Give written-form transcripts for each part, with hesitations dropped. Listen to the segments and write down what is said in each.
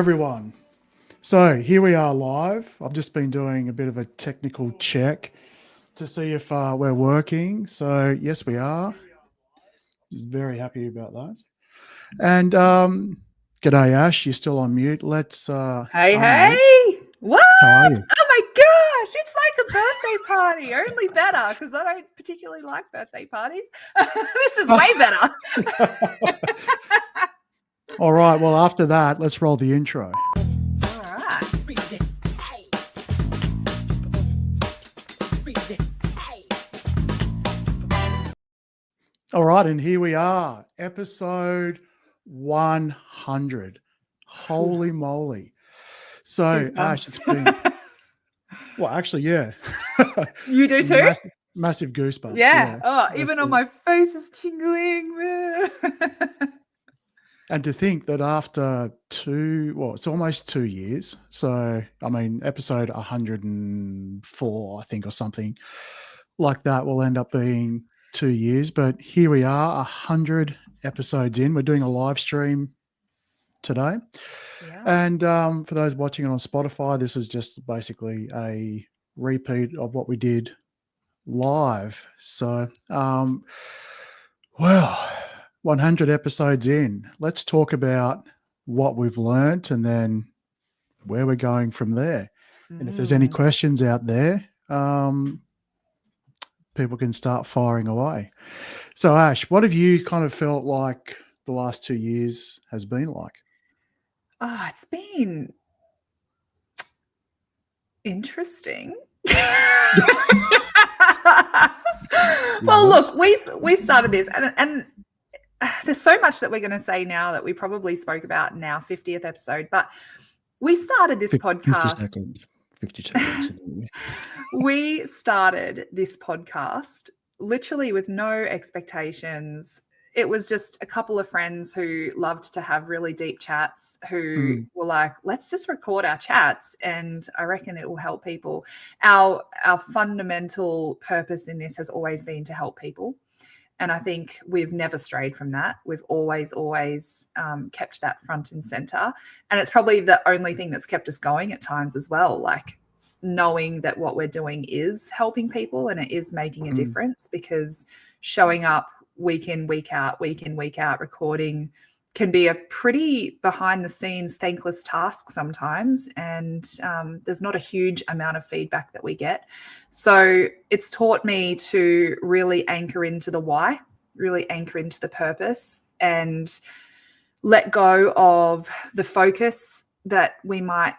everyone. So here we are live. I've just been doing a bit of a technical check to see if we're working. So yes, we are. Very happy about that. And g'day, Ash. You're still on mute. Let's Hey, unmute. hey! What? How are you? Oh my gosh, it's like a birthday party, only better because I don't particularly like birthday parties. This is way better. All right. Well, after that, let's roll the intro. All right. All right, and here we are, episode 100. Holy moly. So, Ash, it's been, well, actually, yeah. You do too? Massive goosebumps. Yeah. Oh, That's even on it. my face is tingling. And to think that after it's almost 2 years. So, I mean, episode 104, I think, or something like that will end up being 2 years. But here we are, 100 episodes in. We're doing a live stream today. Yeah. And for those watching on Spotify, this is just basically a repeat of what we did live. So, well, 100 episodes in. Let's talk about what we've learnt and then where we're going from there. And if there's any questions out there, people can start firing away. So, Ash, what have you kind of felt like the last 2 years has been like? Oh, it's been interesting. Well, look, we started this, and there's so much that we're going to say now that we probably spoke about in our 50th episode, but we started this podcast. 50 seconds. We started this podcast literally with no expectations. It was just a couple of friends who loved to have really deep chats who were like, let's just record our chats. And I reckon it will help people. Our fundamental purpose in this has always been to help people. And I think we've never strayed from that. We've always kept that front and center. And it's probably the only thing that's kept us going at times as well. Like knowing that what we're doing is helping people and it is making a difference, because showing up week in, week out, recording can be a pretty behind the scenes, thankless task sometimes. And there's not a huge amount of feedback that we get. So it's taught me to really anchor into the why, really anchor into the purpose, and let go of the focus that we might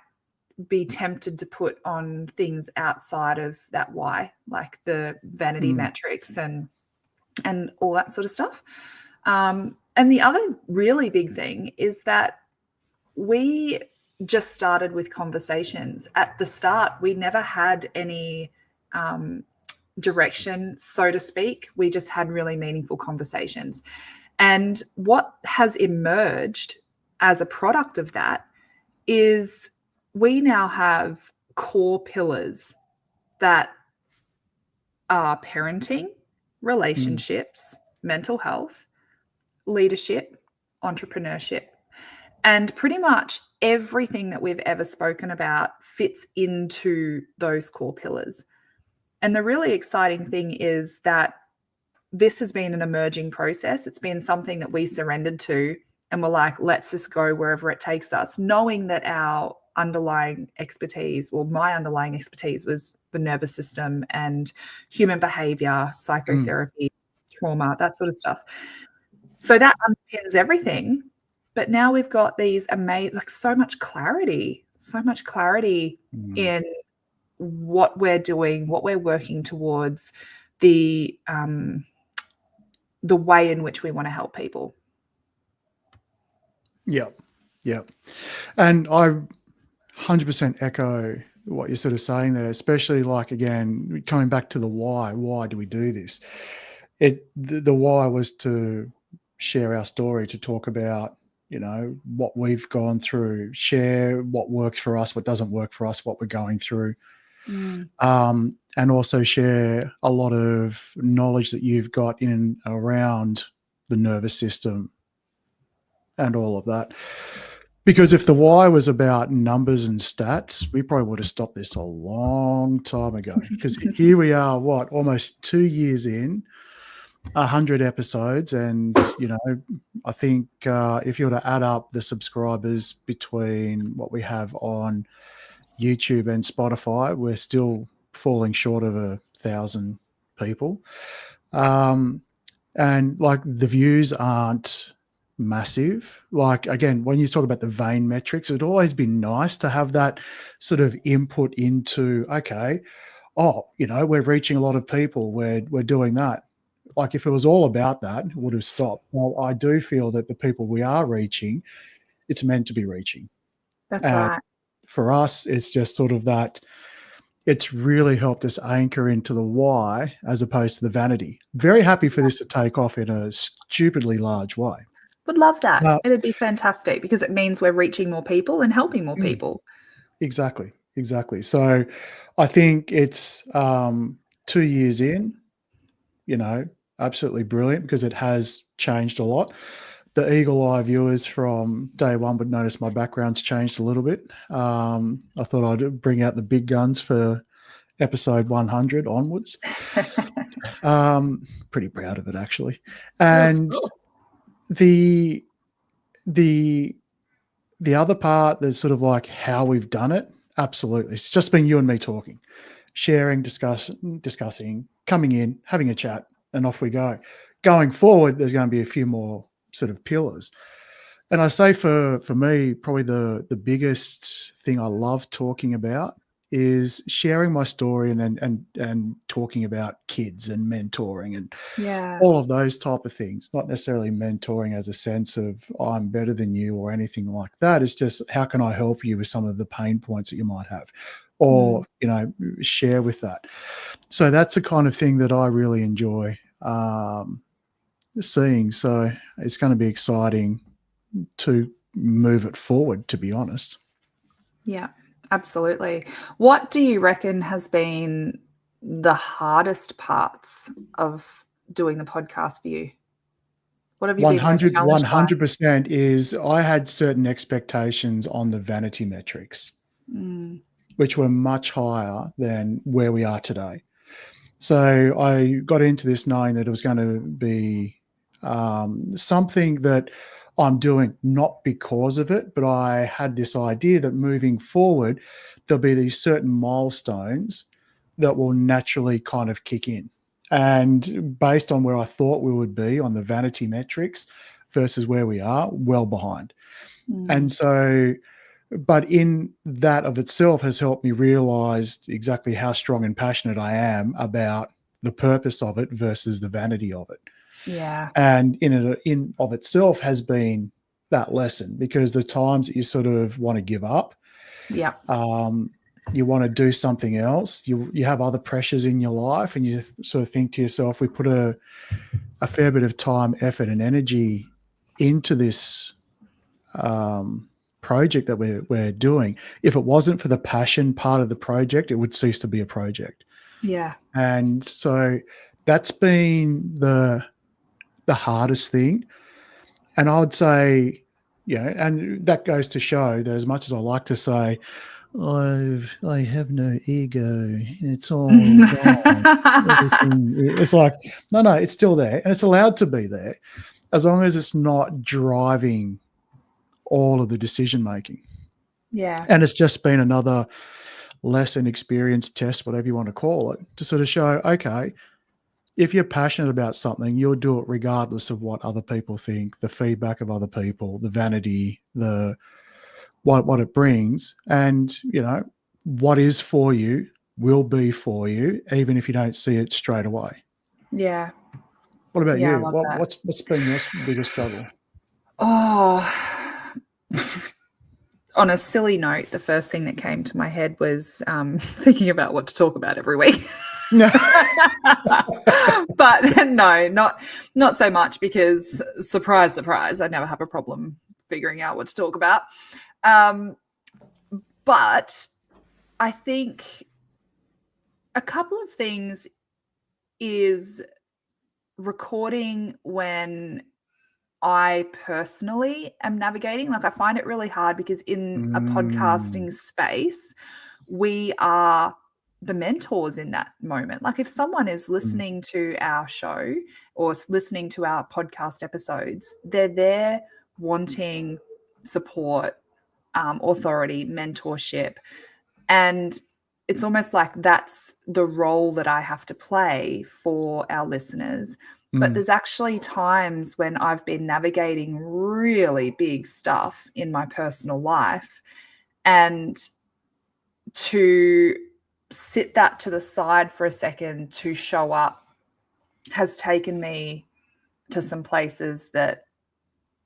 be tempted to put on things outside of that why, like the vanity metrics and all that sort of stuff. And the other really big thing is that we just started with conversations. At the start, we never had any direction, so to speak. We just had really meaningful conversations. And what has emerged as a product of that is we now have core pillars that are parenting, relationships, mental health, leadership, entrepreneurship. And pretty much everything that we've ever spoken about fits into those core pillars. And the really exciting thing is that this has been an emerging process. It's been something that we surrendered to and we're like, let's just go wherever it takes us, knowing that our underlying expertise, or my underlying expertise, was the nervous system and human behavior, psychotherapy, trauma, that sort of stuff. So that underpins everything. But now we've got these amazing, like so much clarity in what we're doing, what we're working towards, the way in which we want to help people. Yep. And I 100% echo what you're sort of saying there, especially like, again, coming back to the why do we do this? The why was to share our story, to talk about, what we've gone through, share what works for us, what doesn't work for us, what we're going through. And also share a lot of knowledge that you've got in and around the nervous system and all of that. Because if the why was about numbers and stats, we probably would have stopped this a long time ago. Because here we are, what, almost 2 years in, 100 episodes, and I think if you were to add up the subscribers between what we have on YouTube and Spotify, we're still falling short of 1,000 people. And like the views aren't massive. Like, again, when you talk about the vein metrics, it'd always be nice to have that sort of input into, okay, we're reaching a lot of people, we're doing that. Like, if it was all about that, it would have stopped. Well, I do feel that the people we are reaching, it's meant to be reaching. That's And right. for us, it's just sort of that. It's really helped us anchor into the why as opposed to the vanity. Very happy for this to take off in a stupidly large way. Would love that. But It'd be fantastic because it means we're reaching more people and helping more people. exactly. So I think it's 2 years in, absolutely brilliant, because it has changed a lot. The eagle eye viewers from day one would notice my background's changed a little bit. I thought I'd bring out the big guns for episode 100 onwards. Pretty proud of it, actually. And the other part that's sort of like how we've done it, absolutely. It's just been you and me talking, sharing, discussing, coming in, having a chat, and off we go. Going forward, there's going to be a few more sort of pillars. And I say for me, probably the biggest thing I love talking about is sharing my story, and talking about kids and mentoring and all of those type of things. Not necessarily mentoring as a sense of I'm better than you or anything like that. It's just, how can I help you with some of the pain points that you might have, or share with that. So that's the kind of thing that I really enjoy seeing. So it's going to be exciting to move it forward, to be honest. Yeah, absolutely. What do you reckon has been the hardest parts of doing the podcast for you? What have you been most challenged by? 100% is I had certain expectations on the vanity metrics, which were much higher than where we are today. So I got into this knowing that it was going to be something that I'm doing not because of it, but I had this idea that moving forward, there'll be these certain milestones that will naturally kind of kick in. And based on where I thought we would be on the vanity metrics versus where we are, well behind. And so, but in that of itself has helped me realize exactly how strong and passionate I am about the purpose of it versus the vanity of it. Yeah. And in of itself has been that lesson, because the times that you sort of want to give up, Yeah. you want to do something else, you have other pressures in your life, and you sort of think to yourself, we put a fair bit of time, effort, and energy into this project that we're doing. If it wasn't for the passion part of the project, it would cease to be a project. Yeah. And so that's been the hardest thing. And I would say, and that goes to show that as much as I like to say, I have no ego, it's all gone. It's like, no, it's still there, and it's allowed to be there as long as it's not driving all of the decision making. Yeah. And it's just been another lesson, experience, test, whatever you want to call it, to sort of show, okay, if you're passionate about something, you'll do it regardless of what other people think, the feedback of other people, the vanity, the what it brings. And, what is for you will be for you, even if you don't see it straight away. Yeah. What about Yeah, I you? love that. What's been your biggest struggle? Oh, on a silly note, the first thing that came to my head was thinking about what to talk about every week. No. But no, not so much, because surprise, surprise, I never have a problem figuring out what to talk about. But I think a couple of things is recording when I personally am navigating. Like, I find it really hard because in a Mm, podcasting space, we are the mentors in that moment. Like, if someone is mm, listening to our show or listening to our podcast episodes, they're there wanting support, authority, mentorship. And it's almost like that's the role that I have to play for our listeners. But mm, there's actually times when I've been navigating really big stuff in my personal life, and to sit that to the side for a second to show up has taken me to some places that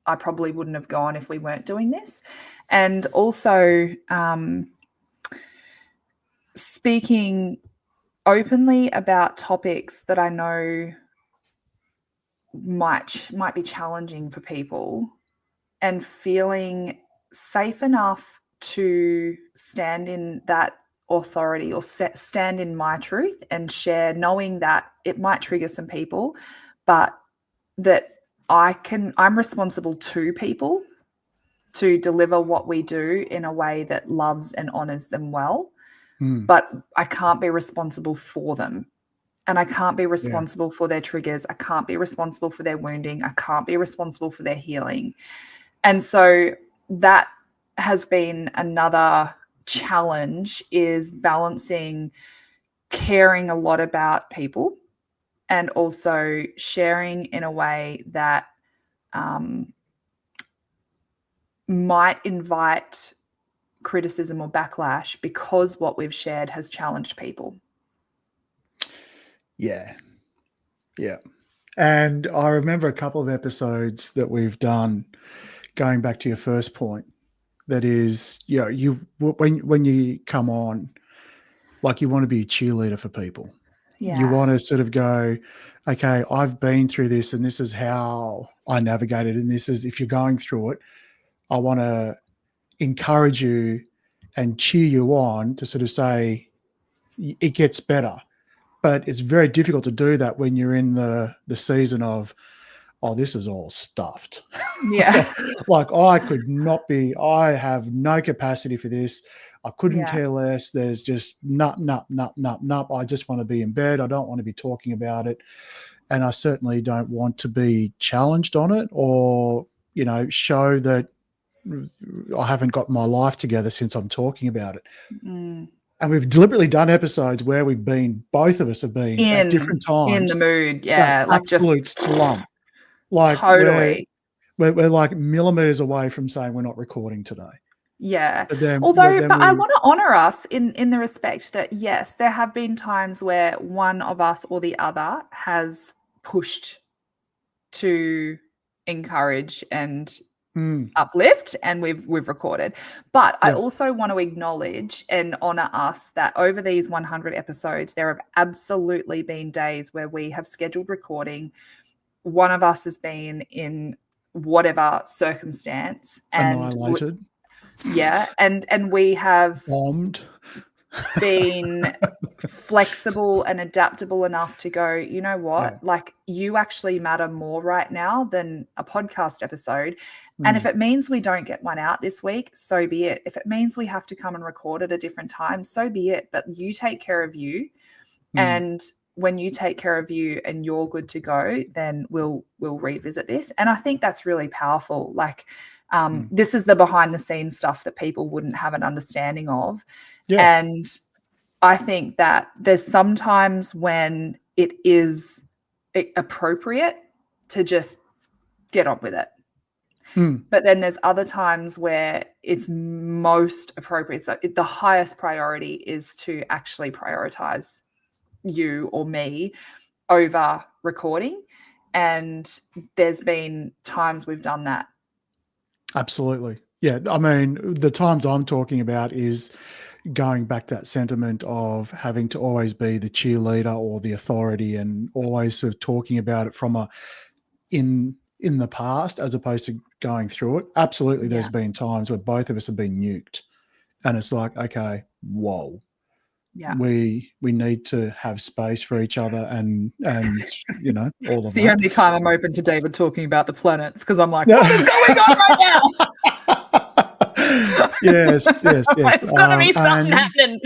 I probably wouldn't have gone if we weren't doing this. And also, speaking openly about topics that I know might be challenging for people, and feeling safe enough to stand in that authority or stand in my truth and share, knowing that it might trigger some people, but that I'm responsible to people to deliver what we do in a way that loves and honors them well, mm. but I can't be responsible for them. And I can't be Yeah. responsible for their triggers. I can't be responsible for their wounding. I can't be responsible for their healing. And so that has been another challenge, is balancing caring a lot about people and also sharing in a way that um, might invite criticism or backlash because what we've shared has challenged people. Yeah. Yeah. And I remember a couple of episodes that we've done, going back to your first point, that is, you know, when you come on, like, you want to be a cheerleader for people. You Yeah. want to sort of go, okay, I've been through this and this is how I navigated. And this is, if you're going through it, I want to encourage you and cheer you on to sort of say it gets better. But it's very difficult to do that when you're in the season of, oh, this is all stuffed. Yeah. Like, I have no capacity for this. I couldn't Yeah. care less. There's just nup. I just want to be in bed. I don't want to be talking about it. And I certainly don't want to be challenged on it, or, you know, show that I haven't got my life together since I'm talking about it. Mm. And we've deliberately done episodes where both of us have been at different In the times, mood. that Yeah. Like, just absolute slump. Like, totally. we're like millimeters away from saying we're not recording today. Yeah. But then Although, but I we want to honor us in the respect that, yes, there have been times where one of us or the other has pushed to encourage and uplift, and we've recorded. But I yeah, also want to acknowledge and honor us that over these 100 episodes, there have absolutely been days where we have scheduled recording. One of us has been in whatever circumstance, and annihilated, and we have bombed. been flexible and adaptable enough to go, you know Yeah. what, like, you actually matter more right now than a podcast episode. And if Mm, it means we don't get one out this week, so be it. If it means we have to come and record at a different time, so be it. But you take care of you. mm, And when you take care of you and you're good to go, then we'll revisit this. And I think that's really powerful. Like, mm. this is the behind the scenes stuff that people wouldn't have an understanding of. Yeah. And I think that there's sometimes when it is appropriate to just get on with it. Mm, But then there's other times where it's most appropriate. So the highest priority is to actually prioritize you or me over recording. And there's been times we've done that. absolutely. Yeah. I mean, the times I'm talking about is going back to that sentiment of having to always be the cheerleader or the authority, and always sort of talking about it from in the past as opposed to going through it. Absolutely, there's Yeah. been times where both of us have been nuked, and it's like, okay, whoa, Yeah. we need to have space for each other, and you know, all It's of the that. only time I'm open to David talking about the planets, because I'm like, what is going on right now? Yes. It's got to be something happening.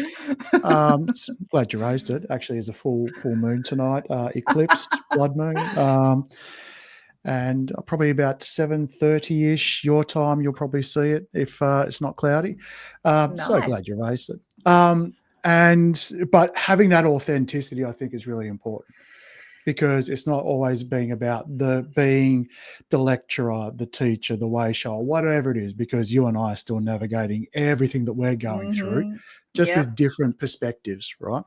Glad you raised it. Actually, is a full moon tonight, eclipsed blood moon, and probably about 7:30ish your time. You'll probably see it if it's not cloudy. So Nice. glad you raised it. But having that authenticity, I think, is really important, because it's not always being about being the lecturer, the teacher, the way show, whatever it is, because you and I are still navigating everything that we're going through, just with different perspectives, right?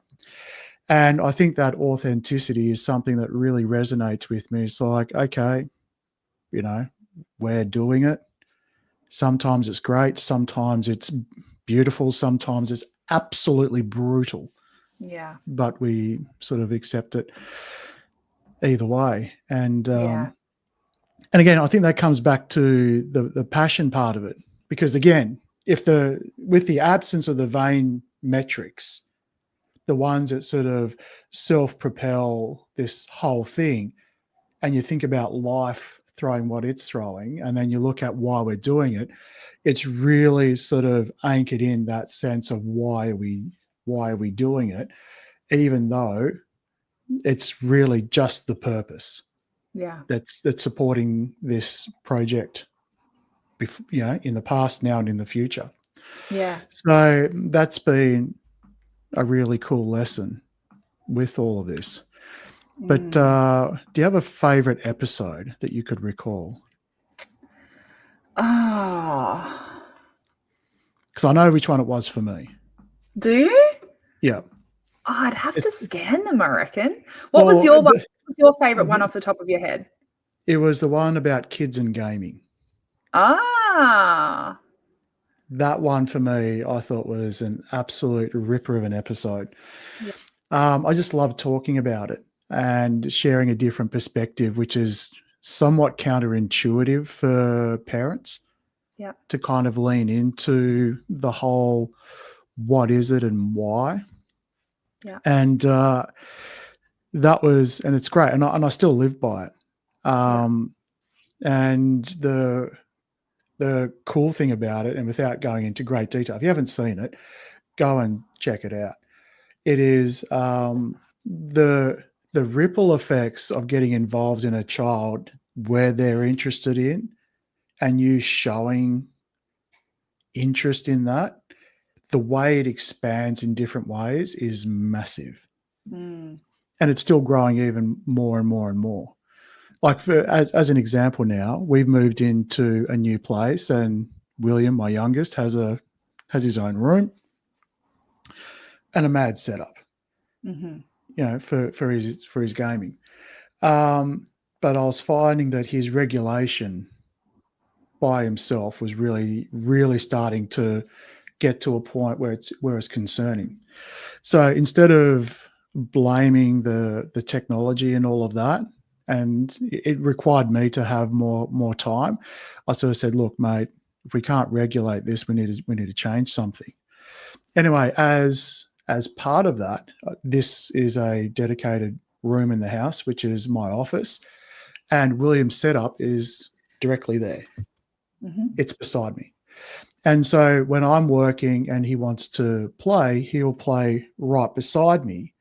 And I think that authenticity is something that really resonates with me. It's like, okay, you know, we're doing it. Sometimes it's great. Sometimes it's beautiful. Sometimes it's absolutely brutal. Yeah. But we sort of accept it either way. And again, I think that comes back to the passion part of it, because again, with the absence of the vain metrics, the ones that sort of self-propel this whole thing, and you think about life throwing what it's throwing, and then you look at why we're doing it, it's really sort of anchored in that sense of why are we doing it, even though it's really just the purpose that's supporting this project, you know, in the past, now, and in the future. So that's been a really cool lesson with all of this. But do you have a favorite episode that you could recall? Oh, Because I know which one it was for me. do you? Yeah. Oh, I'd have to scan them, I reckon. What was your favorite one off the top of your head? It was the one about kids and gaming. Ah. That one for me, I thought, was an absolute ripper of an episode. Yeah. I just love talking about it and sharing a different perspective, which is somewhat counterintuitive for parents to kind of lean into the whole what is it and why. Yeah. And that was, and it's great. And I still live by it. And the cool thing about it, and without going into great detail, if you haven't seen it, go and check it out. It is the ripple effects of getting involved in a child where they're interested in, and you showing interest in that, the way it expands in different ways is massive. And it's still growing even more and more and more. Like as an example, now we've moved into a new place, and William, my youngest, has his own room and a mad setup, you know, for his gaming. But I was finding that his regulation by himself was really, really starting to get to a point where it's concerning. So instead of blaming the technology and all of that, and it required me to have more time, I sort of said, look, mate, if we can't regulate this, we need to change something. Anyway, as part of that, this is a dedicated room in the house, which is my office, and William's setup is directly there. It's beside me. And so when I'm working and he wants to play, he'll play right beside me.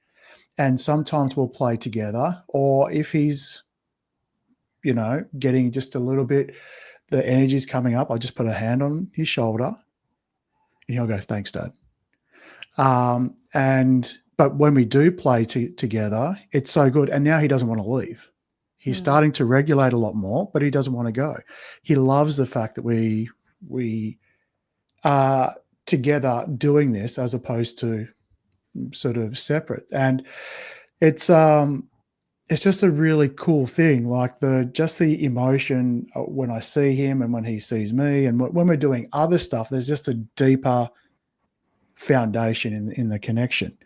And sometimes we'll play together, or if he's, you know, getting just a little bit, the energy's coming up, I just put a hand on his shoulder and he'll go, thanks, Dad. But when we do play together, it's so good. And now he doesn't want to leave. He's starting to regulate a lot more, but he doesn't want to go. He loves the fact that we are together doing this as opposed to sort of separate. And it's just a really cool thing, like the emotion when I see him and when he sees me, and when we're doing other stuff, there's just a deeper foundation in the connection.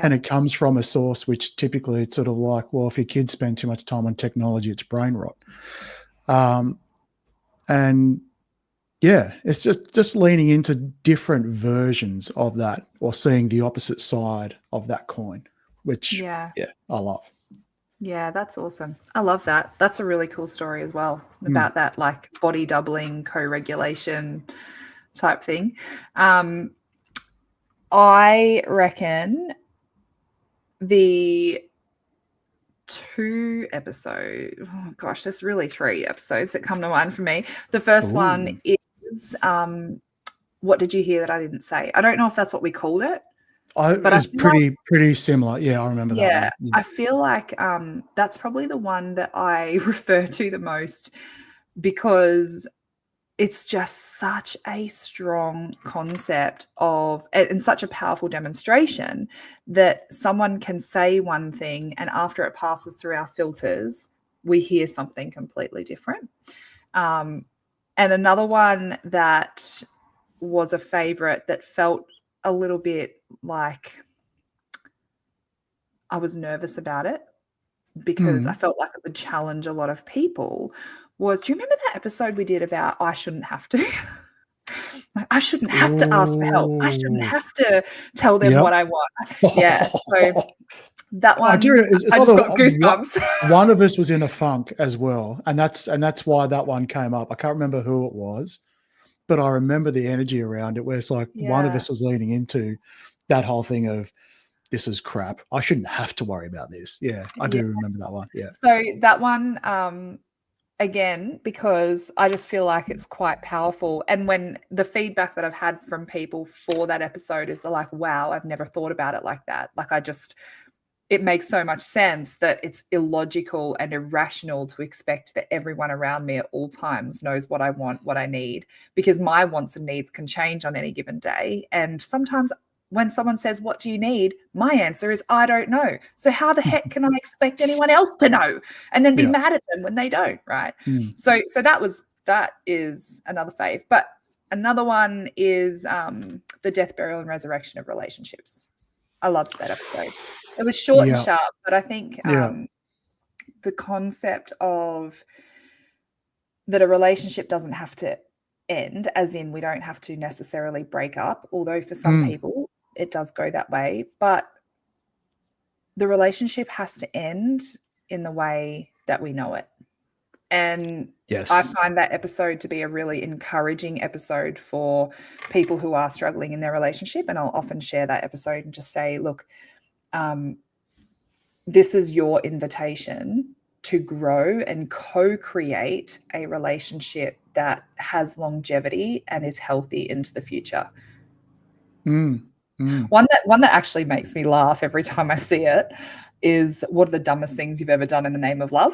And it comes from a source which typically it's sort of like, well, if your kids spend too much time on technology, it's brain rot. And Yeah, it's just leaning into different versions of that, or seeing the opposite side of that coin, which, Yeah. yeah, I love. Yeah, that's awesome. I love that. That's a really cool story as well Mm. about that like body doubling co-regulation type thing. I reckon the gosh, there's really 3 episodes that come to mind for me. The first one Ooh. is what did you hear that I didn't say? I don't know if that's what we called it, It but I was feel like, pretty similar. Yeah, I remember that yeah, one. Yeah. I feel like that's probably the one that I refer to the most because it's just such a strong concept of and such a powerful demonstration that someone can say one thing and after it passes through our filters, we hear something completely different. And another one that was a favorite that felt a little bit like I was nervous about it because I Mm. felt like it would challenge a lot of people was, do you remember that episode we did about I shouldn't have to? Like, I shouldn't have to ask for help. I shouldn't Ooh. have to tell them Yep. what I want. Yeah. So that I do. one, It's I either just got goosebumps. one of us was in a funk as well, and that's why that one came up. I can't remember who it was, but I remember the energy around it, where it's like one of Yeah. us was leaning into that whole thing of, "This is crap. I shouldn't have to worry about this." Yeah, I Yeah. do remember that one. Yeah. So that one, again, because I just feel like it's quite powerful. And when the feedback that I've had from people for that episode is they're like, wow, I've never thought about it like that. Like it makes so much sense that it's illogical and irrational to expect that everyone around me at all times knows what I want, what I need, because my wants and needs can change on any given day. And sometimes when someone says, what do you need? My answer is, I don't know. So how the heck can I expect anyone else to know and then be Yeah. mad at them when they don't, right? Mm. So that is another fave. But another one is the death, burial, and resurrection of relationships. I loved that episode. It was short and Yeah. sharp, but I think Yeah. the concept of that a relationship doesn't have to end, as in we don't have to necessarily break up, although for some Mm. people it does go that way, but the relationship has to end in the way that we know it. And I Yes. find that episode to be a really encouraging episode for people who are struggling in their relationship. And I'll often share that episode and just say, look, this is your invitation to grow and co-create a relationship that has longevity and is healthy into the future. Mm. Mm. One that actually makes me laugh every time I see it is, what are the dumbest things you've ever done in the name of love?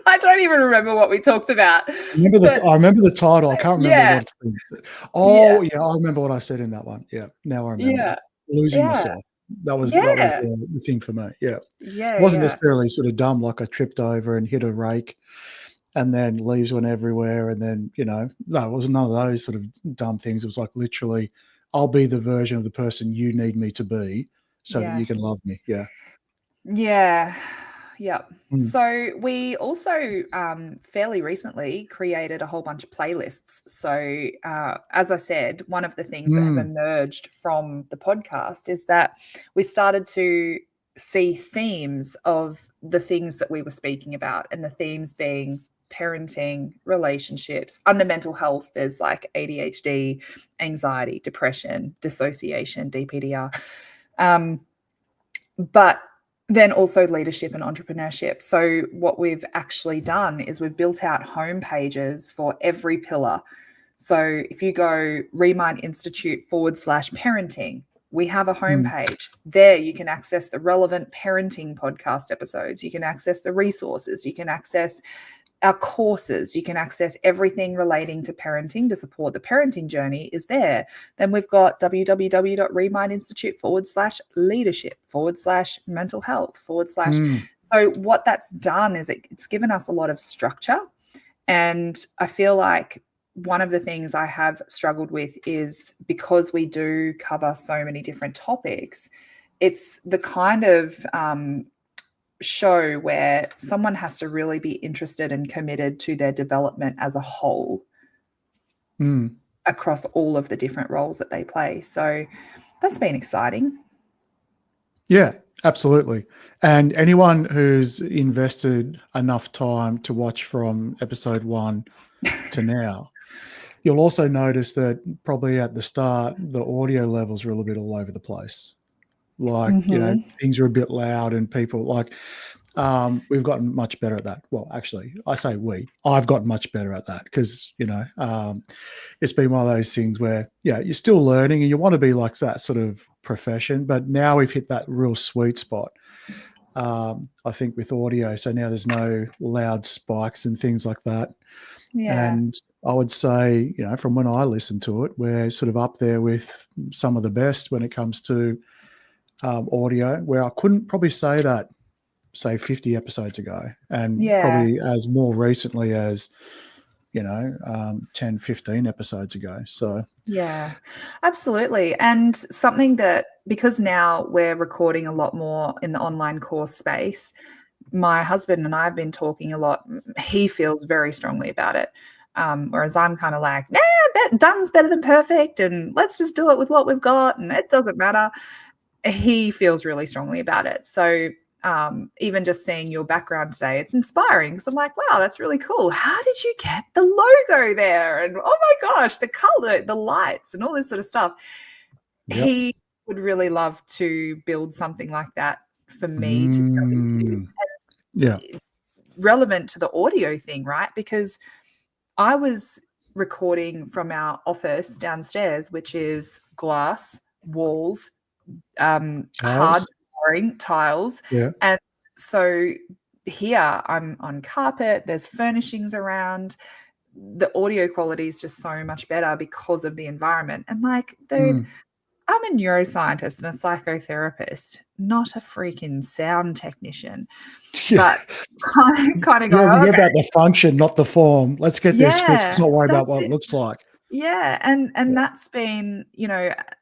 I don't even remember what we talked about. But I remember the title. I can't remember yeah, what it's been. yeah, Oh, yeah, I remember what I said in that one. Yeah, now I remember. yeah, Losing yeah, myself. That was yeah, the thing for me. Yeah. It yeah, wasn't yeah, necessarily sort of dumb, like I tripped over and hit a rake and then leaves went everywhere, and then, no, it wasn't none of those sort of dumb things. It was like literally, I'll be the version of the person you need me to be so that yeah. you can love me. Yeah. Yeah. Yep. Mm. So we also fairly recently created a whole bunch of playlists. So as I said, one of the things that have Mm. emerged from the podcast is that we started to see themes of the things that we were speaking about, and the themes being parenting, relationships, under mental health. There's like ADHD, anxiety, depression, dissociation, DPDR. But then also leadership and entrepreneurship. So what we've actually done is we've built out home pages for every pillar. So if you go Remind Institute /parenting, we have a Mm. homepage. There you can access the relevant parenting podcast episodes. You can access the resources. You can access our courses. You can access everything relating to parenting to support the parenting journey is there. Then we've got www.remindinstitute /leadership /mental health Mm. So what that's done is it's given us a lot of structure. And I feel like one of the things I have struggled with is, because we do cover so many different topics, it's the kind of show where someone has to really be interested and committed to their development as a whole across all of the different roles that they play. So that's been exciting. Yeah, absolutely. And anyone who's invested enough time to watch from episode 1 to now, you'll also notice that probably at the start, the audio levels are a little bit all over the place. Like, things are a bit loud and people like, we've gotten much better at that. Well, actually, I say I've gotten much better at that because, it's been one of those things where, you're still learning and you want to be like that sort of profession. But now we've hit that real sweet spot, I think, with audio. So now there's no loud spikes and things like that. Yeah. And I would say, from when I listen to it, we're sort of up there with some of the best when it comes to audio, where I couldn't probably say that, say 50 episodes ago, and probably as more recently as 10, 15 episodes ago. So yeah, absolutely. And something that, because now we're recording a lot more in the online course space, my husband and I have been talking a lot. He feels very strongly about it. Whereas I'm kind of like, done's better than perfect, and let's just do it with what we've got, and it doesn't matter. He feels really strongly about it. So even just seeing your background today, it's inspiring because I'm like, wow, that's really cool. How did you get the logo there? And oh my gosh, the color, the lights, and all this sort of stuff. Yep. He would really love to build something like that for me to be able to use. Yeah. Relevant to the audio thing, right? Because I was recording from our office downstairs, which is glass, walls, hard flooring, tiles. Yeah. And so here I'm on carpet, there's furnishings around. The audio quality is just so much better because of the environment. And like, dude, I'm a neuroscientist and a psychotherapist, not a freaking sound technician. Yeah. But kind of go, We're about the function, not the form. Let's get this fixed. Let's not worry about what it looks like. Yeah. And that's been,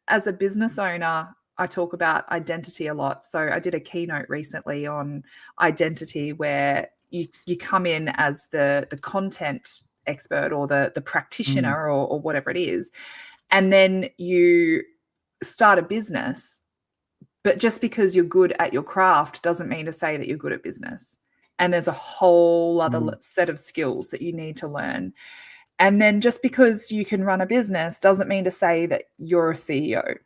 as a business owner, I talk about identity a lot. So I did a keynote recently on identity where you come in as the content expert or the practitioner or whatever it is. And then you start a business, but just because you're good at your craft doesn't mean to say that you're good at business. And there's a whole other set of skills that you need to learn. And then just because you can run a business doesn't mean to say that you're a CEO.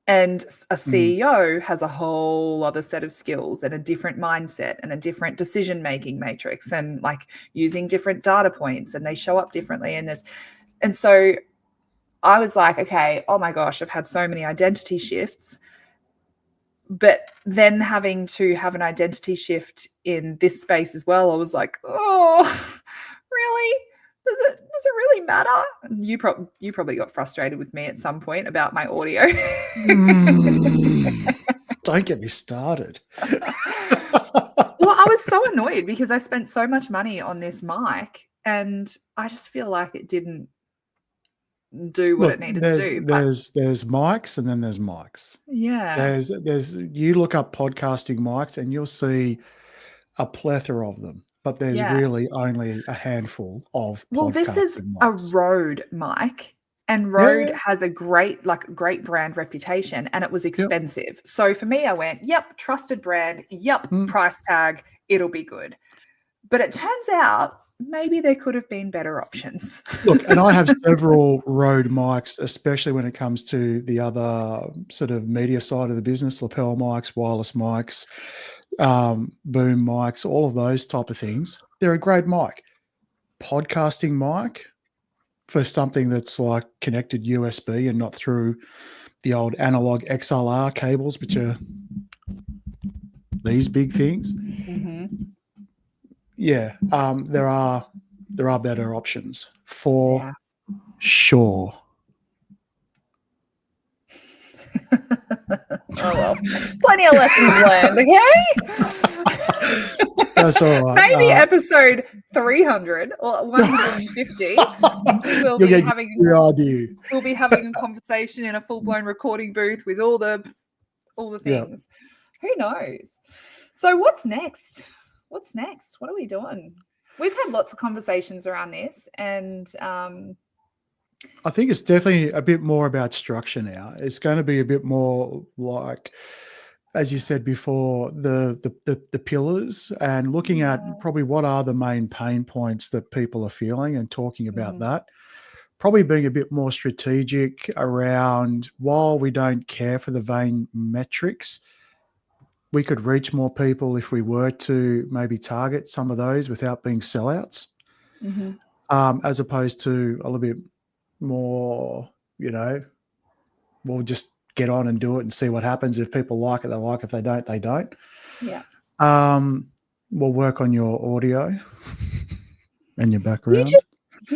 And a CEO has a whole other set of skills and a different mindset and a different decision-making matrix and like using different data points, and they show up differently. And so I was like, okay, oh my gosh, I've had so many identity shifts. But then having to have an identity shift in this space as well, I was like, oh, really? Does it really matter? You probably got frustrated with me at some point about my audio. Don't get me started. Well, I was so annoyed because I spent so much money on this mic and I just feel like it didn't do what it needed to do. There's mics and then there's mics. Yeah. There's you look up podcasting mics and you'll see a plethora of them, but there's really only a handful of podcasting Well, this is mics. a Rode mic, and Rode has a great brand reputation, and it was expensive. So for me, I went, yep, trusted brand, yep, price tag, it'll be good. But it turns out maybe there could have been better options. Look, and I have several Rode mics, especially when it comes to the other sort of media side of the business, lapel mics, wireless mics, boom mics, all of those type of things. They're a great mic. Podcasting mic for something that's like connected USB and not through the old analog XLR cables, which are these big things. Yeah, there are better options for sure. Oh well, plenty of lessons learned. Okay, that's all right. Maybe episode 300 or 150. We'll be having the idea. We'll be having a conversation in a full-blown recording booth with all the things. Who knows? So what's next? What are we doing? We've had lots of conversations around this, and I think it's definitely a bit more about structure now. It's going to be a bit more like, as you said before, the pillars, and looking at probably what are the main pain points that people are feeling and talking about that. Probably being a bit more strategic around, while we don't care for the vain metrics, we could reach more people if we were to maybe target some of those without being sellouts, as opposed to a little bit more, we'll just get on and do it and see what happens. If people like it, they like it. If they don't, they don't. Yeah. We'll work on your audio and your You background.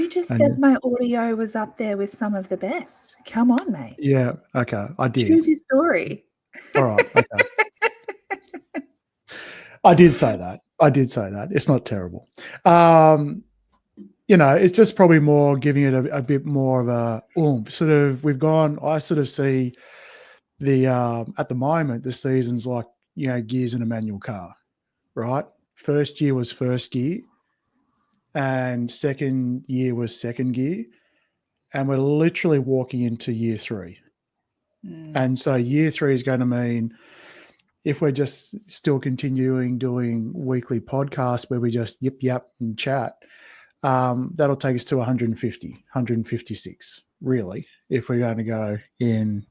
just And said my audio was up there with some of the best. Come on, mate. yeah, okay, I did. Choose your story. All right, okay. I did say that. It's not terrible. It's just probably more giving it a bit more of a oomph. Sort of, I sort of see the at the moment the season's like, gears in a manual car, right? First year was first gear, and second year was second gear, and we're literally walking into year 3. And so year 3 is going to mean, if we're just still continuing doing weekly podcasts where we just yip and chat, that'll take us to 150, 156, really, if we're going to go in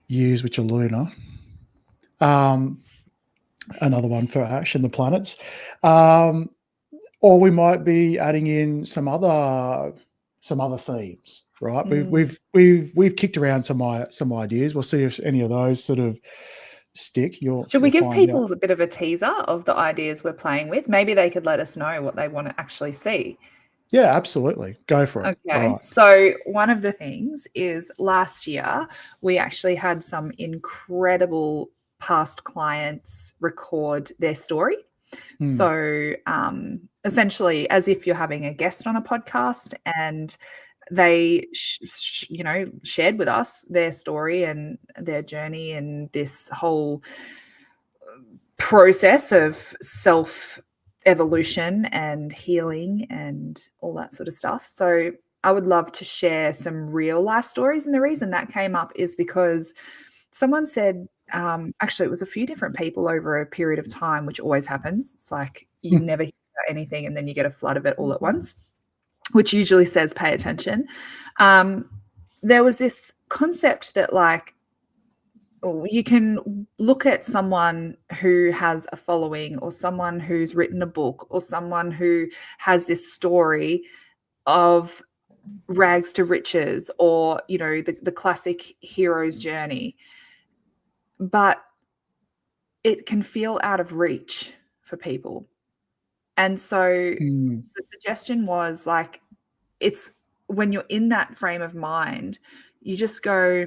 years which are lunar. Another one for Ash and the planets. Or we might be adding in some other themes, right? We've kicked around some ideas. We'll see if any of those sort of stick. Should we give people out. a bit of a teaser of the ideas we're playing with? Maybe they could let us know what they want to actually see. Yeah, absolutely. Go for it. Okay. Right. So one of the things is, last year we actually had some incredible past clients record their story. So essentially, as if you're having a guest on a podcast, and they shared with us their story and their journey and this whole process of self evolution and healing and all that sort of stuff. So I would love to share some real life stories. And the reason that came up is because someone said, actually, it was a few different people over a period of time, which always happens. It's like you never hear about anything and then you get a flood of it all at once, which usually says pay attention. There was this concept that, like, you can look at someone who has a following, or someone who's written a book, or someone who has this story of rags to riches, or the classic hero's journey, but it can feel out of reach for people. And so the suggestion was, like, it's when you're in that frame of mind, you just go,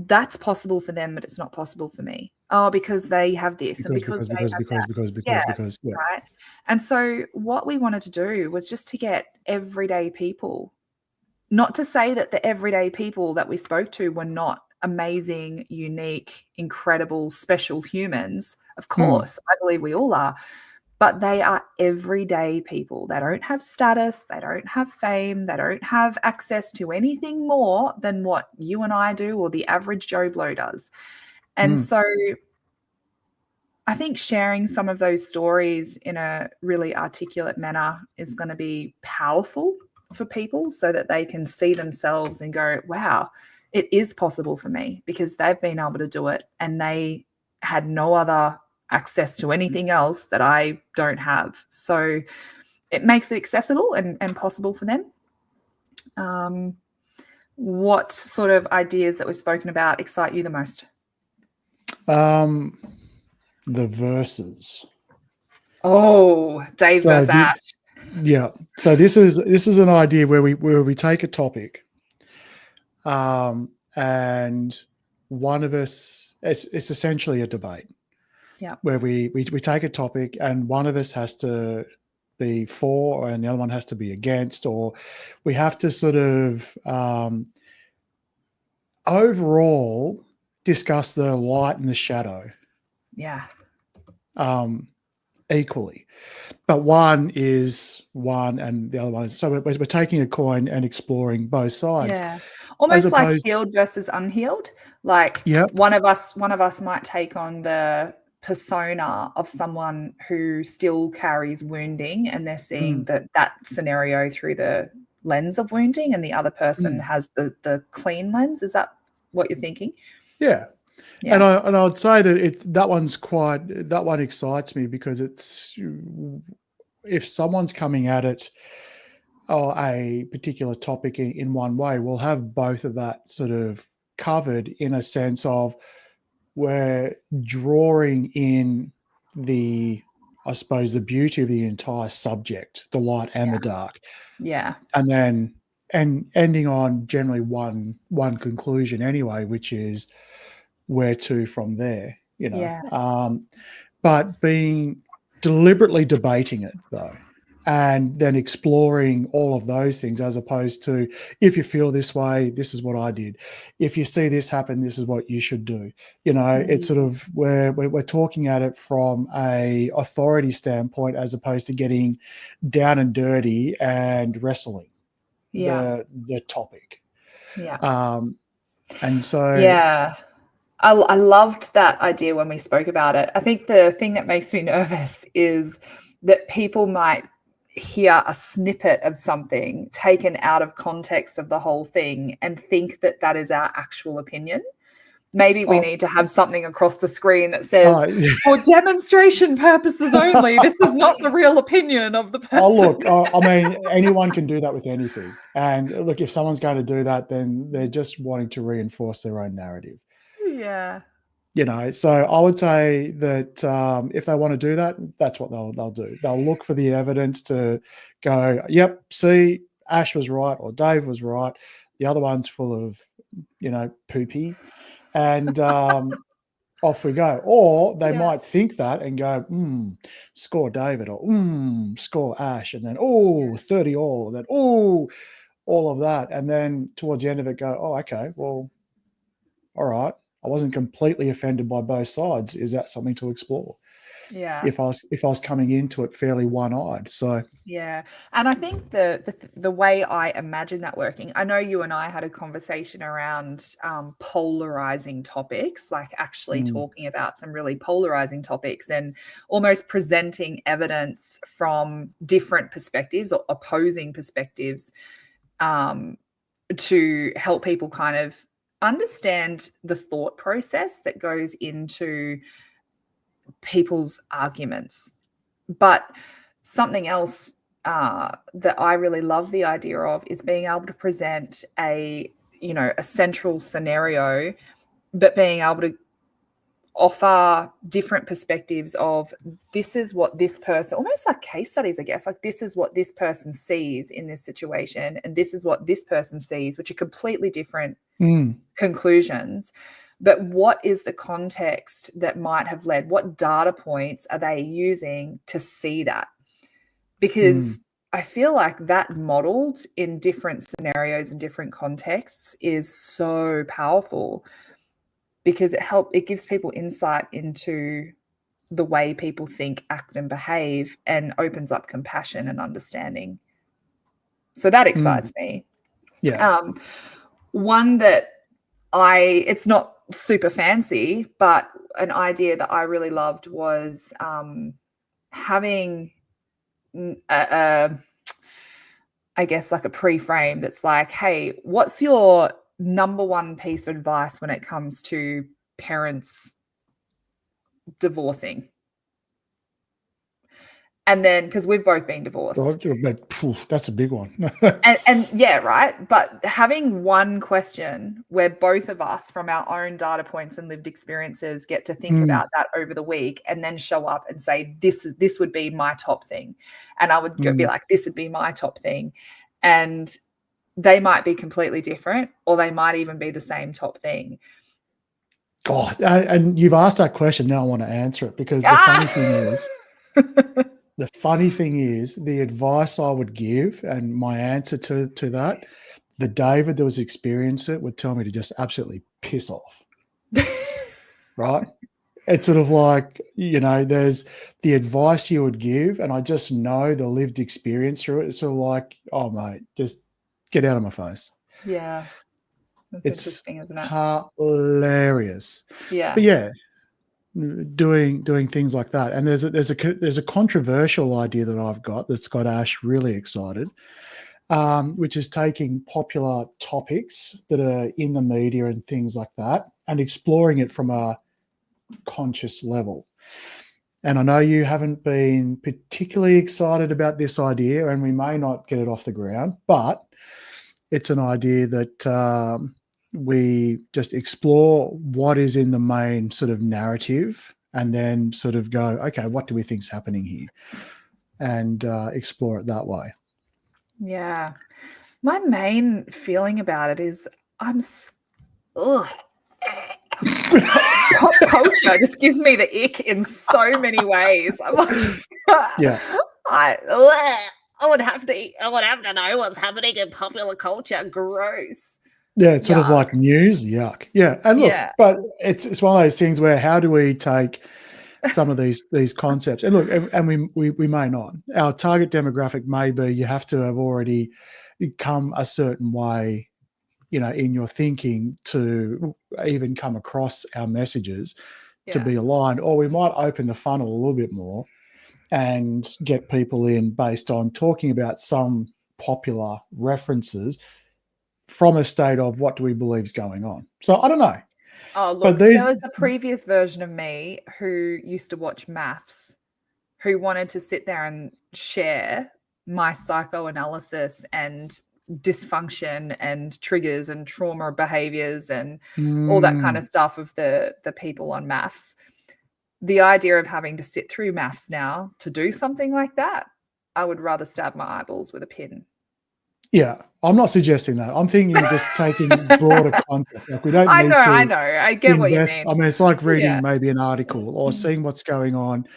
that's possible for them, but it's not possible for me. Oh, because they have this, because right. And so what we wanted to do was just to get everyday people, not to say that the everyday people that we spoke to were not amazing, unique, incredible, special humans. Of course, I believe we all are. But they are everyday people. They don't have status. They don't have fame. They don't have access to anything more than what you and I do, or the average Joe Blow does. And so I think sharing some of those stories in a really articulate manner is going to be powerful for people, so that they can see themselves and go, wow, it is possible for me, because they've been able to do it and they had no other access to anything else that I don't have. So it makes it accessible and possible for them. What sort of ideas that we've spoken about excite you the most? The verses. Oh, Dave versus Ash. Yeah. So this is an idea where we take a topic, and one of us, it's essentially a debate. Yeah. Where we take a topic and one of us has to be for and the other one has to be against, or we have to sort of overall discuss the light and the shadow. Yeah. equally. But one is one and the other one is, so we're taking a coin and exploring both sides. Yeah. As Almost like opposed, healed versus unhealed. Like yep, one of us might take on the persona of someone who still carries wounding, and they're seeing that scenario through the lens of wounding, and the other person has the clean lens. Is that what you're thinking? yeah. Yeah. And I'd say that that one excites me because it's, if someone's coming at it or a particular topic in one way, we'll have both of that sort of covered, in a sense of we're drawing in the, I suppose, the beauty of the entire subject, the light and the dark, Yeah. and then ending on generally one conclusion anyway, which is where to from there, Yeah. but being deliberately debating it though, and then exploring all of those things, as opposed to, if you feel this way, this is what I did. If you see this happen, this is what you should do. It's sort of where we're talking at it from a authority standpoint, as opposed to getting down and dirty and wrestling Yeah. the topic. Yeah. And so, Yeah. I loved that idea when we spoke about it. I think the thing that makes me nervous is that people might hear a snippet of something taken out of context of the whole thing and think that that is our actual opinion. Maybe we need to have something across the screen that says, for demonstration purposes only, this is not the real opinion of the person. look, I mean, anyone can do that with anything. And look, if someone's going to do that, then they're just wanting to reinforce their own narrative. Yeah. So I would say that if they want to do that, that's what they'll do. They'll look for the evidence to go, yep, see, Ash was right or Dave was right. The other one's full of, poopy. And off we go. Or they might think that and go, score David, or score Ash, and then 30 all, and then all of that. And then towards the end of it go, oh, okay, well, all right. I wasn't completely offended by both sides. Is that something to explore? Yeah. If I was coming into it fairly one-eyed. So yeah. And I think the way I imagine that working, I know you and I had a conversation around polarizing topics, like actually talking about some really polarizing topics and almost presenting evidence from different perspectives or opposing perspectives to help people kind of understand the thought process that goes into people's arguments. But something else that I really love the idea of is being able to present a central scenario, but being able to offer different perspectives of, this is what this person, almost like case studies, I guess, like this is what this person sees in this situation, and this is what this person sees, which are completely different conclusions. But what is the context that might have led? What data points are they using to see that? Because I feel like that modeled in different scenarios and different contexts is so powerful, because it gives people insight into the way people think, act, and behave, and opens up compassion and understanding. So that excites me. Yeah. One that it's not super fancy, but an idea that I really loved was having I guess like a pre-frame that's like, hey, what's your number one piece of advice when it comes to parents divorcing? And then, because we've both been divorced. That's a big one. and yeah, right. But having one question where both of us, from our own data points and lived experiences, get to think about that over the week, and then show up and say, this would be my top thing. And I would be like, this would be my top thing. And they might be completely different, or they might even be the same top thing. God, and you've asked that question. Now I want to answer it, because the funny thing is, the advice I would give and my answer to that, the David that was experienced it would tell me to just absolutely piss off. Right? it's sort of like, there's the advice you would give, and I just know the lived experience through it. It's sort of like, oh, mate, just get out of my face. Yeah. That's It's interesting, isn't it? hilarious. Yeah. But yeah, doing things like that. And there's a controversial idea that I've got that's got Ash really excited, which is taking popular topics that are in the media and things like that and exploring it from a conscious level. And I know you haven't been particularly excited about this idea, and we may not get it off the ground, but it's an idea that we just explore what is in the main sort of narrative and then sort of go, okay, what do we think's happening here? And explore it that way. Yeah. My main feeling about it is ugh. Pop culture just gives me the ick in so many ways. I'm like, Yeah. I would have to know what's happening in popular culture. Gross. Yeah, it's sort of Yuck. like news, yuck. Yeah, and look, Yeah. but it's one of those things where how do we take some of these concepts? And look, and we may not. Our target demographic may be you have to have already come a certain way, in your thinking to even come across our messages to be aligned, or we might open the funnel a little bit more and get people in based on talking about some popular references from a state of what do we believe is going on. So I don't know. Oh, But look, there was a previous version of me who used to watch maths, who wanted to sit there and share my psychoanalysis and dysfunction and triggers and trauma behaviors and all that kind of stuff of the people on maths. The idea of having to sit through maths now to do something like that, I would rather stab my eyeballs with a pin. Yeah, I'm not suggesting that. I'm thinking just taking broader context. Like we don't need to I know. I get what you mean. I mean, it's like reading maybe an article or seeing what's going on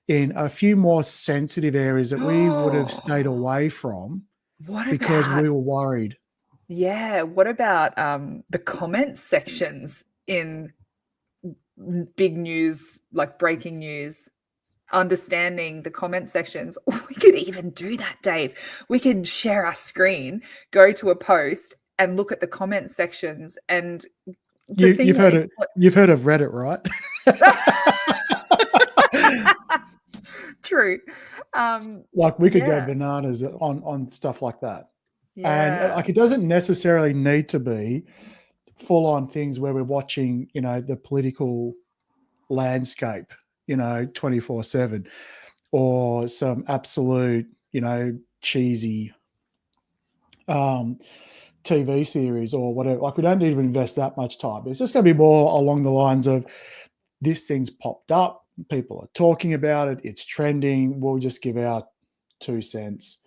in a few more sensitive areas that we would have stayed away from because we were worried. Yeah. What about the comment sections in big news, like breaking news? Understanding the comment sections. We could even do that, Dave. We could share our screen, go to a post and look at the comment sections. And you've heard of Reddit, right? True. Like we could go bananas on stuff like that. Yeah. And like it doesn't necessarily need to be full on things where we're watching, the political landscape, 24/7, or some absolute, cheesy TV series or whatever. Like we don't need to invest that much time. It's just going to be more along the lines of this thing's popped up, people are talking about it, it's trending. We'll just give our 2 cents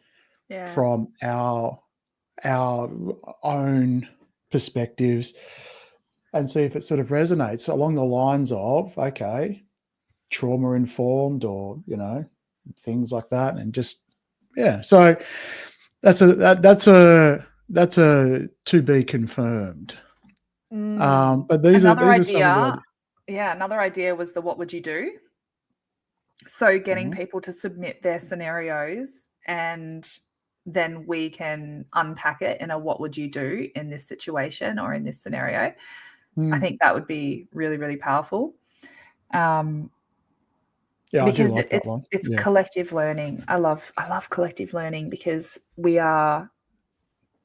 from our own perspectives and see if it sort of resonates along the lines of, okay, trauma informed or, things like that. And just, so that's a to be confirmed. But these are some of the ideas. Yeah, another idea was the what would you do? So getting people to submit their scenarios and then we can unpack it in a what would you do in this situation or in this scenario. I think that would be really, really powerful. Because I do like that one. It's collective learning. I love collective learning because we are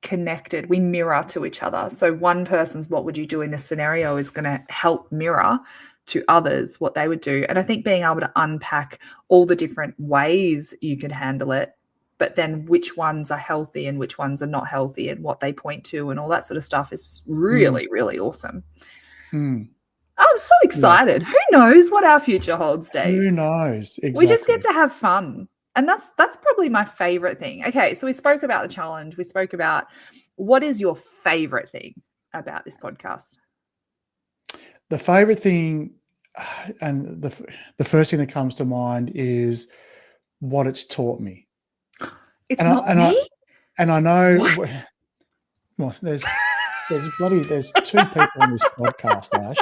connected. We mirror to each other. So one person's what would you do in this scenario is going to help mirror to others what they would do. And I think being able to unpack all the different ways you can handle it, but then which ones are healthy and which ones are not healthy and what they point to and all that sort of stuff is really, really awesome. I'm so excited. Who knows what our future holds, Dave? Who knows? Exactly. We just get to have fun. And that's probably my favorite thing. Okay, so we spoke about the challenge. We spoke about what is your favorite thing about this podcast? The favorite thing, and the first thing that comes to mind is what it's taught me. It's not me? I know. What? Well, there's 2 people on this podcast, Ash.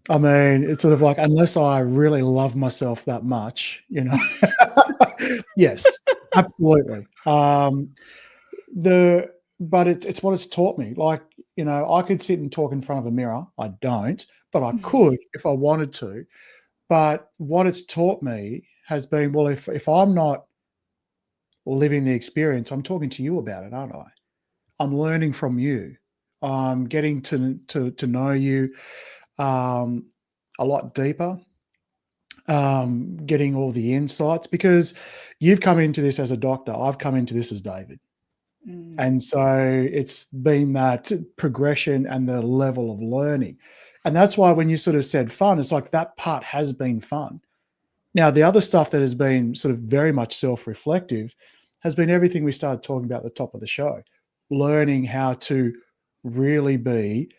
I mean, it's sort of like, unless I really love myself that much, yes, absolutely. But it's what it's taught me. Like, I could sit and talk in front of a mirror. I don't, but I could if I wanted to. But what it's taught me has been, well, if I'm not living the experience, I'm talking to you about it, aren't I? I'm learning from you. I'm getting to know you a lot deeper, getting all the insights, because you've come into this as a doctor. I've come into this as David. And so it's been that progression and the level of learning. And that's why when you sort of said fun, it's like that part has been fun. Now, the other stuff that has been sort of very much self-reflective has been everything we started talking about at the top of the show, learning how to really be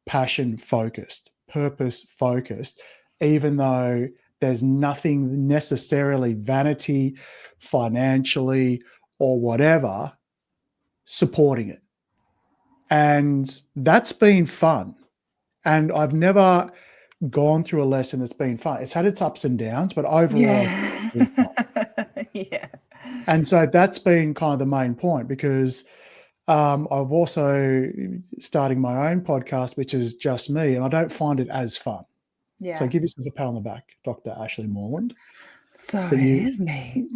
passion focused, purpose focused, even though there's nothing necessarily vanity, financially, or whatever supporting it. And that's been fun. And I've never gone through a lesson that's been fun. It's had its ups and downs, but overall, Yeah. it's been fun. Yeah. And so that's been kind of the main point, because I've also starting my own podcast, which is just me, and I don't find it as fun. Yeah. So give yourself a pat on the back, Dr. Ashley Morland. So That it you- is me.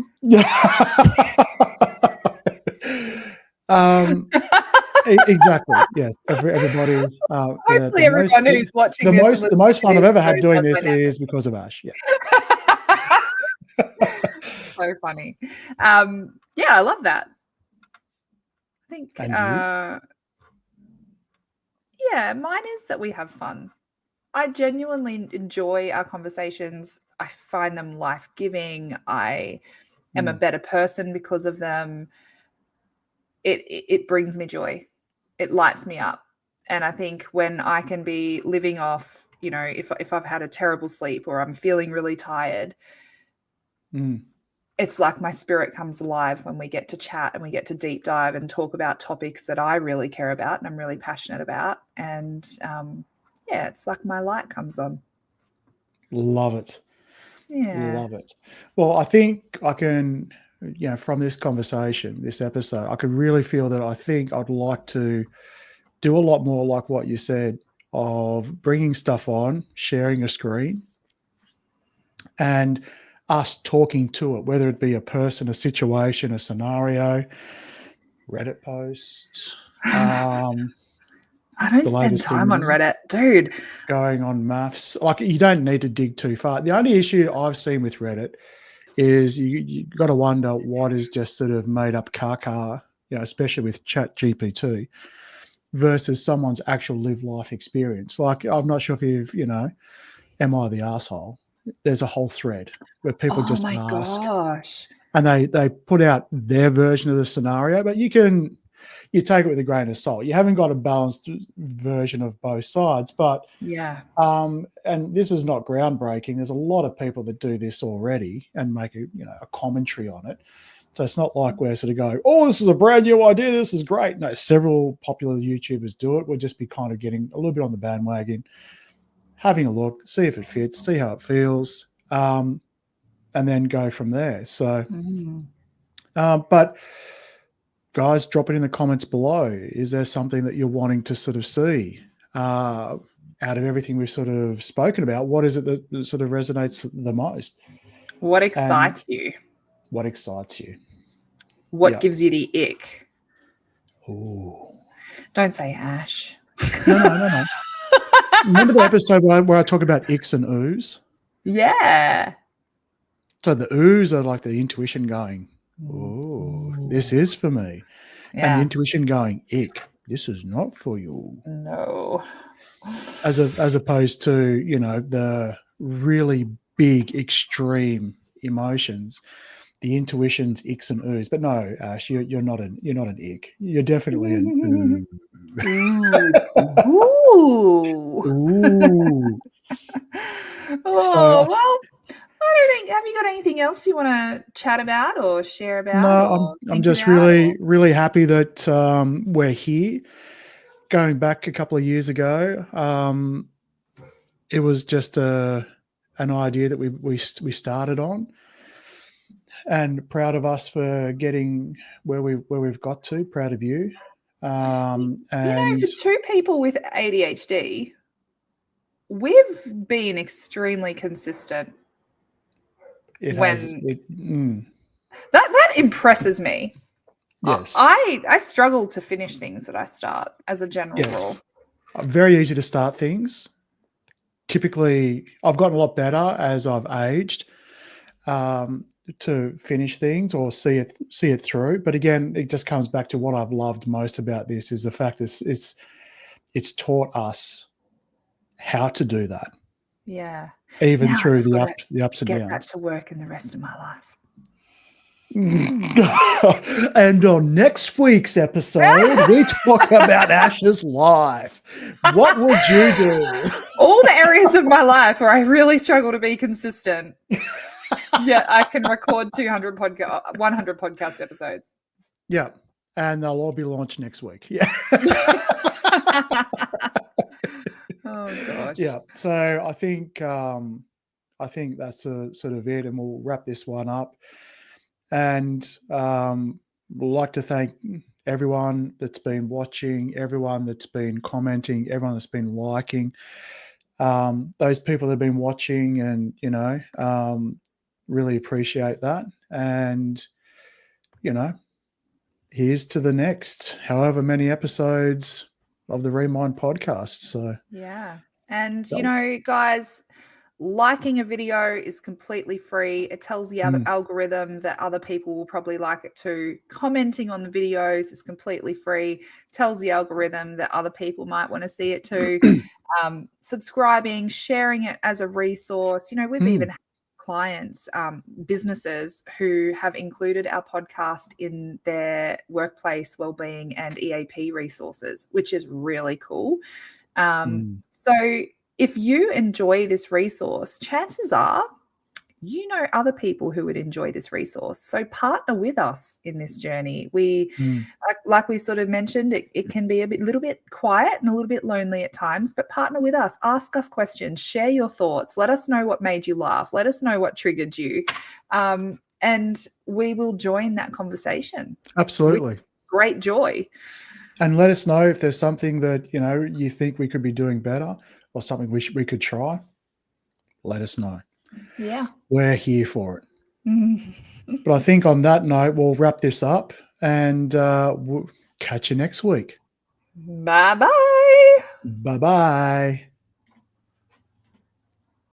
Exactly. Yes. Everybody. Hopefully everyone who's watching this and the most fun I've ever had knows doing us this by now. is because of Ash. Yeah. So funny. Yeah, I love that. I think And you? yeah, mine is that we have fun. I genuinely enjoy our conversations. I find them life-giving. I am a better person because of them. It brings me joy. It lights me up. And I think when I can be living off, if I've had a terrible sleep or I'm feeling really tired, it's like my spirit comes alive when we get to chat and we get to deep dive and talk about topics that I really care about and I'm really passionate about. And yeah, it's like my light comes on. Love it. Yeah. Love it. Well, I think I can, from this conversation, this episode, I could really feel that I think I'd like to do a lot more like what you said, of bringing stuff on, sharing a screen, and us talking to it, whether it be a person, a situation, a scenario, Reddit post. I don't the spend latest time on things Reddit, dude. going on maths. Like, you don't need to dig too far. The only issue I've seen with Reddit is you got to wonder what is just sort of made up caca, especially with Chat GPT, versus someone's actual live life experience. Like, I'm not sure if am I the asshole? There's a whole thread where people Oh just my ask, gosh. and they put out their version of the scenario, but you take it with a grain of salt. You haven't got a balanced version of both sides, but Yeah. and this is not groundbreaking. There's a lot of people that do this already and make a commentary on it. So it's not like we're sort of going, oh, this is a brand new idea, this is great. No, several popular YouTubers do it. We'll just be kind of getting a little bit on the bandwagon, having a look, see if it fits, see how it feels, and then go from there. So, but guys, drop it in the comments below. Is there something that you're wanting to sort of see out of everything we've sort of spoken about? What is it that sort of resonates the most? What excites you? What excites you? What gives you the ick? Ooh. Don't say Ash. No. Remember the episode where I talk about icks and oohs? Yeah. So the oohs are like the intuition going, oh, this is for me. Yeah. And the intuition going, ick, this is not for you. No. As opposed to, the really big extreme emotions, the intuition's icks and oohs. But no, Ash, you're not an ick. You're definitely an ooh. Ooh. Ooh. Oh, well, I don't think. Have you got anything else you want to chat about or share about? No, I'm just really happy that we're here. Going back a couple of years ago, it was just an idea that we started on, and proud of us for getting where we've got to. Proud of you. And for two people with ADHD, we've been extremely consistent. That impresses me. Yes. I struggle to finish things that I start as a general rule. Very easy to start things. Typically, I've gotten a lot better as I've aged to finish things or see it through. But again, it just comes back to what I've loved most about this is the fact it's taught us how to do that. Yeah. Even now through the ups and downs. Get back to work in the rest of my life. And on next week's episode, we talk about Ash's life. What would you do? All the areas of my life where I really struggle to be consistent. Yeah, I can record 100 podcast episodes. Yeah, and they'll all be launched next week. Yeah. Oh gosh. Yeah. So I think that's sort of it, and we'll wrap this one up. And we'd like to thank everyone that's been watching, everyone that's been commenting, everyone that's been liking. Those people that have been watching, and really appreciate that. And here's to the next however many episodes of the Remind podcast. So yeah, and guys, liking a video is completely free. It tells the algorithm that other people will probably like it too. Commenting on the videos is completely free. Tells the algorithm that other people might want to see it too. Subscribing, sharing it as a resource. We've even had clients, businesses who have included our podcast in their workplace wellbeing and EAP resources, which is really cool. So if you enjoy this resource, chances are other people who would enjoy this resource. So partner with us in this journey. We, like we sort of mentioned, it can be a little bit quiet and a little bit lonely at times, but partner with us. Ask us questions. Share your thoughts. Let us know what made you laugh. Let us know what triggered you. And we will join that conversation. Absolutely. With great joy. And let us know if there's something that, you think we could be doing better or something we could try. Let us know. Yeah. We're here for it. But I think on that note, we'll wrap this up and we'll catch you next week. Bye-bye. Bye-bye.